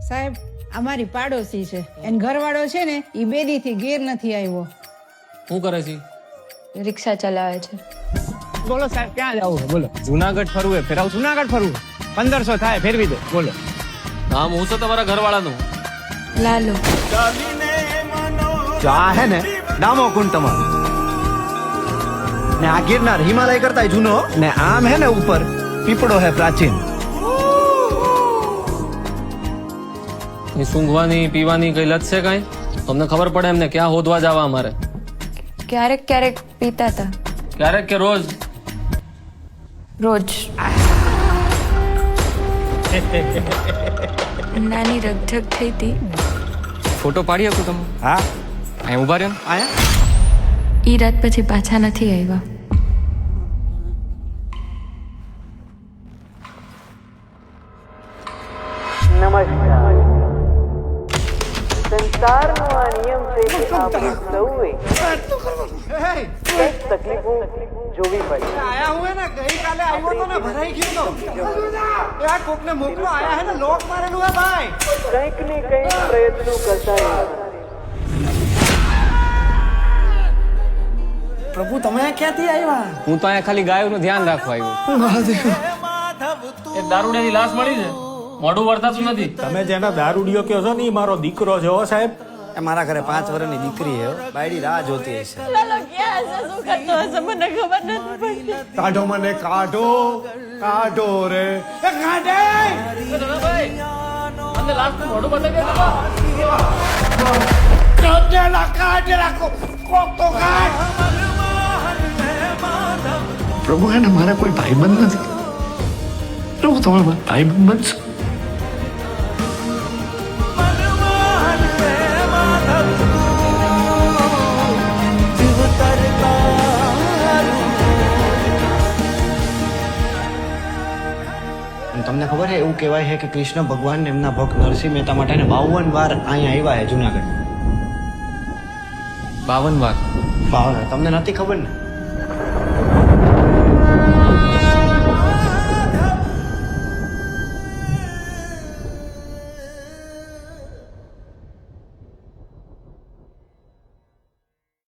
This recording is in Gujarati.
સાહેબ અમારી પાડોશી છે એન ઘરવાળો છે ને ઈ બેદીથી ઘેર નથી આવ્યો. શું કરે છે? રિક્ષા ચલાવે છે. બોલો સાહેબ ક્યાં જવું છે બોલો. જુનાગઢ ફરવું છે ફેરાવ. જુનાગઢ ફરવું 1500 થાય ફેરવી દો બોલો. નામ હું છે તમારા ઘરવાળાનું? લાલો. જો આ હે ને ડામો કુંડ તમારો ને આ ગિરનાર હિમાલય કરતા જૂનો ને આમ હે ને ઉપર પીપળો હે પ્રાચીન. એ સૂંઘવાની પીવાની કઈ લત છે કઈ? તમને ખબર પડે એમને ક્યાં હોદવા જવા અમારે? ક્યારેક ક્યારેક પીતા હતા. ક્યારેક કે રોજ? રોજ. નાની રગઝગ થઈ હતી. ફોટો પાડી શકું તમે? હા અહીં ઉભા રહ્યો ને. આયા ઈ રાત પછી પાછા નથી આવ્યા. નમસ્કાર. સંસારનો આ નિયમ છે કે આપણે સૌએ કંઈક તકલીફો જોવી પડે. આયા હું હે ને ગઈકાલે આવ્યો તો ને ભરાઈ ગયો તો આ કોકને મોકલો આયા હે ને લોક મારેલું હે ભાઈ. કંઈક ને કંઈક પ્રયત્નો કરતા રહેવાના. પ્રભુ તમે ક્યાંથી આવ્યા? હું તો અહીંયા ખાલી ગાયોનું ધ્યાન રાખવા આવ્યો. એક દારૂડિયાની લાશ મળી છે, મોઢું વર્તાતું નથી. તમે જેને દારૂડિયો કહો છો ને ઈ મારો દીકરો છે હો સાહેબ. એ મારા ઘરે 5 વર્ષની દીકરી હે બાયડી રાહ જોતી હશે. કાઢો મને કાઢો કાઢો રે એ કાઢે. તમને લાશ મોઢું બતાવી દે બાબા. કાઢેલા કોક તો કાઢ. પ્રભુ એને મારા કોઈ ભાઈબંધ નથી. પ્રભુ તમે મારા ભાઈબંધ બનશો. તમને ખબર છે એવું કહેવાય છે કે કૃષ્ણ ભગવાન એમના ભક્ત નરસિંહ મહેતા માટે 52 વાર અહીંયા આવ્યા છે જુનાગઢ. 52 વાર? 52 તમને નથી ખબર ને?